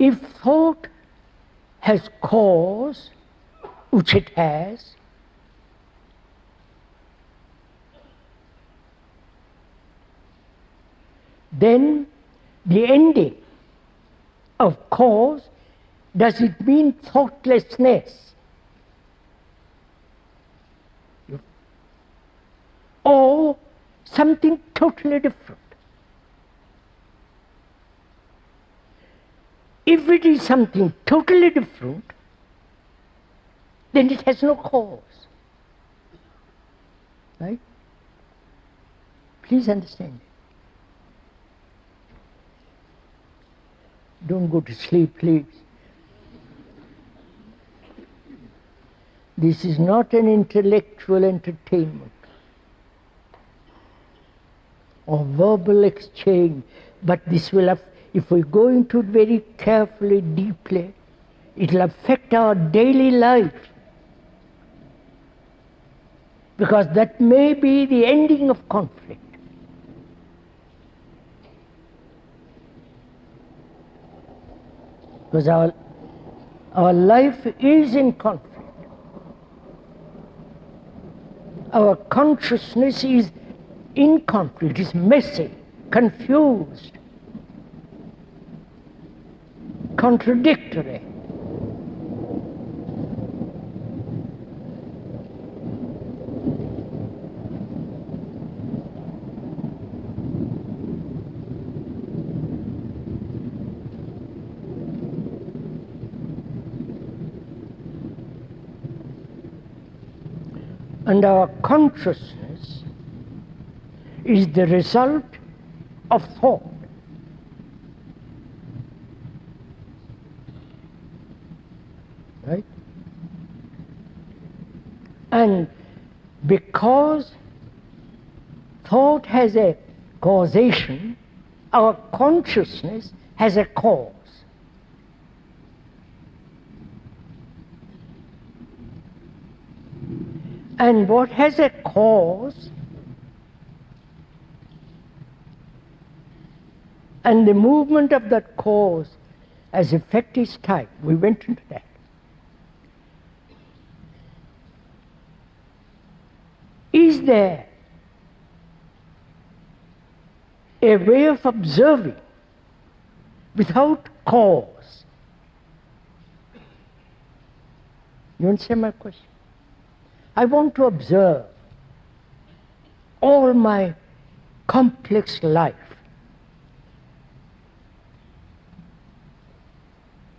If thought has cause, which it has, then the ending of cause, does it mean thoughtlessness? Or something totally different? If it is something totally different, then it has no cause. Right? Please understand. Don't go to sleep, please. This is not an intellectual entertainment or verbal exchange, but this will have, if we go into it very carefully, deeply, it will affect our daily life. Because that may be the ending of conflict. Because our life is in conflict. Our consciousness is in conflict, is messy, confused, contradictory. And our consciousness is the result of thought. Right? And because thought has a causation, our consciousness has a cause. And what has a cause and the movement of that cause as effect is time. We went into that. Is there a way of observing without cause? You understand my question? I want to observe all my complex life,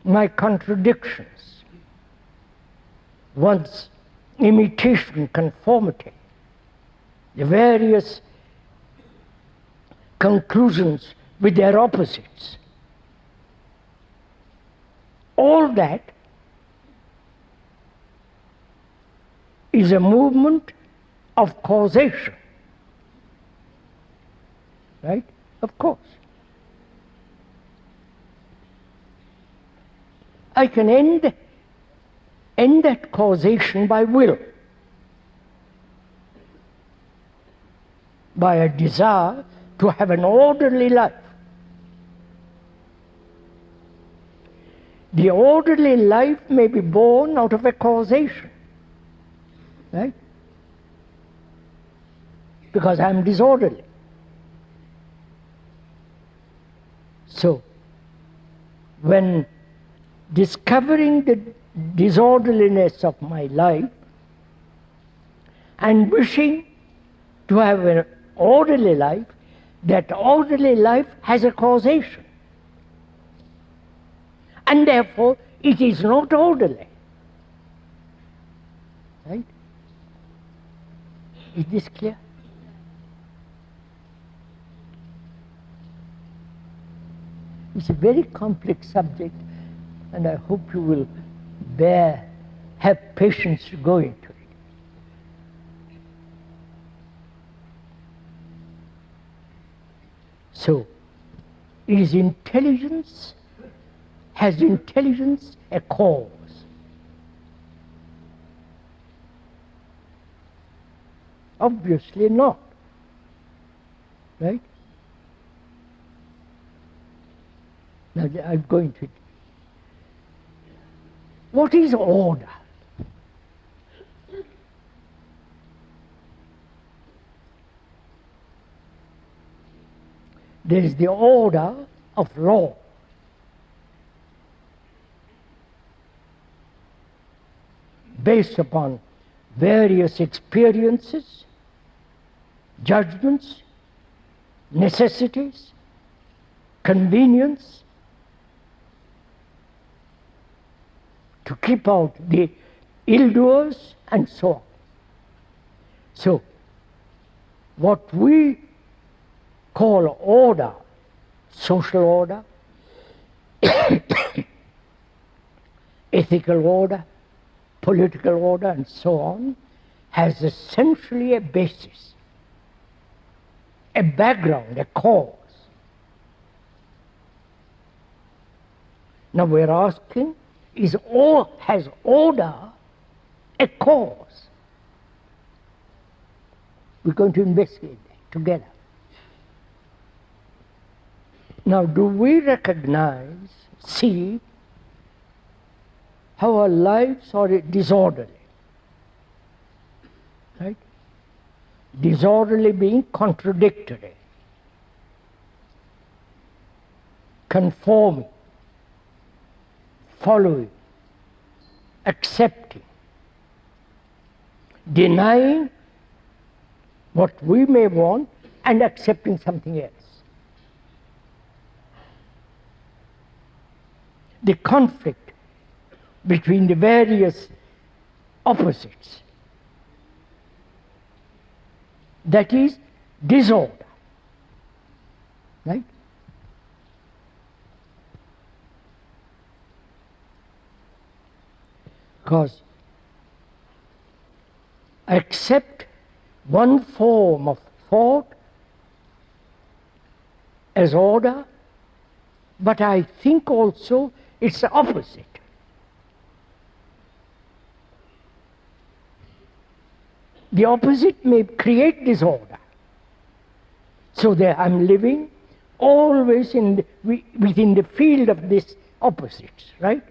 my contradictions, one's imitation, conformity, the various conclusions with their opposites. All that is a movement of causation. Right? Of course. I can end that causation by will, by a desire to have an orderly life. The orderly life may be born out of a causation. Right? Because I am disorderly. So, when discovering the disorderliness of my life and wishing to have an orderly life, that orderly life has a causation. And therefore, it is not orderly. Right? Is this clear? It's a very complex subject, and I hope you will have patience to go into it. So, has intelligence a cause? Obviously not. Right? Now I'm going to it. What is order? There is the order of law. Based upon various experiences, judgments, necessities, convenience, to keep out the ill-doers and so on. So, what we call order, social order, ethical order, political order, and so on, has essentially a basis, a background, a cause. Now we're asking, has order a cause? We're going to investigate that together. Now, do we recognize, see, how our lives are disorderly? Right? Disorderly being contradictory, conforming, following, accepting, denying what we may want and accepting something else. The conflict between the various opposites, that is disorder, right? Because I accept one form of thought as order, but I think also it's the opposite. The opposite may create disorder. So that I'm living always within the field of these opposites, right?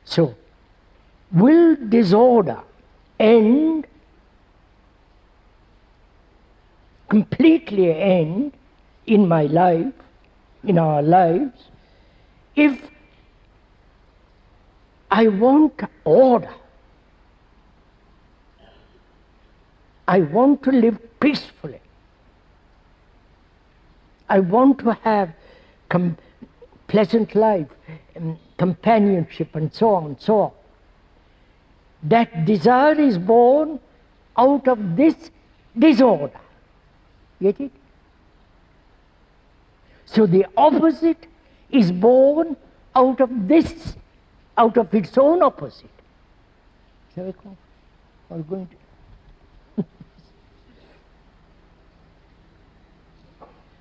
So, will disorder end, completely end in my life, in our lives, if I want order? I want to live peacefully. I want to have pleasant life, companionship, and so on and so on. That desire is born out of this disorder. Get it? So the opposite is born out of this, out of its own opposite. Shall we go? We're going to.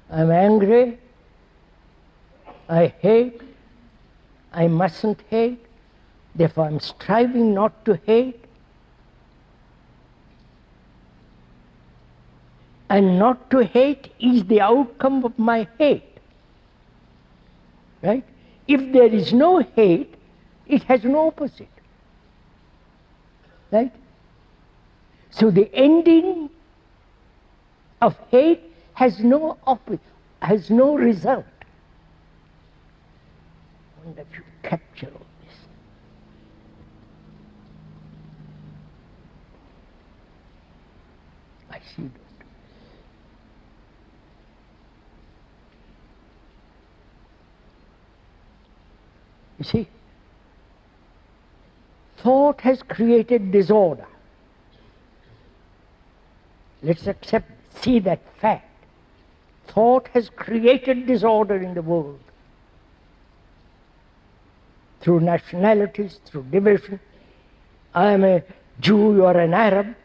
I'm angry, I hate, I mustn't hate, therefore I'm striving not to hate. And not to hate is the outcome of my hate. Right? If there is no hate, it has no opposite. Right? So the ending of hate has no result. I wonder if you capture all this. I see that. You see, thought has created disorder. Let's see that fact. Thought has created disorder in the world through nationalities, through division. I am a Jew, you are an Arab.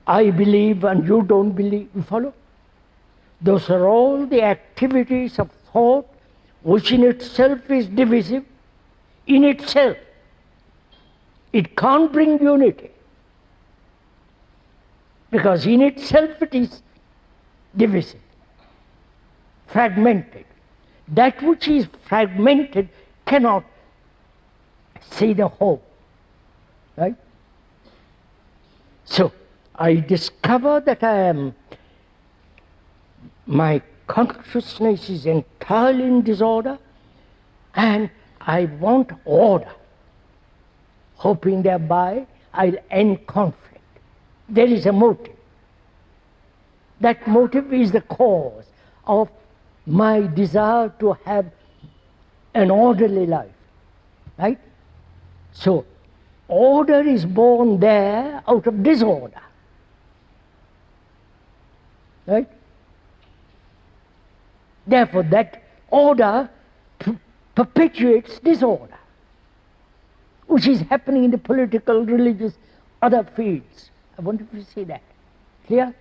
I believe and you don't believe. You follow? Those are all the activities of thought, which in itself is divisive. In itself, it can't bring unity, because in itself it is divisive, fragmented. That which is fragmented cannot see the whole. Right? So, I discover that my consciousness is entirely in disorder, and I want order, hoping thereby I'll end conflict. There is a motive. That motive is the cause of my desire to have an orderly life. Right? So, order is born there out of disorder. Right? Therefore, that order perpetuates disorder, which is happening in the political, religious, other fields. I wonder if you see that. Clear?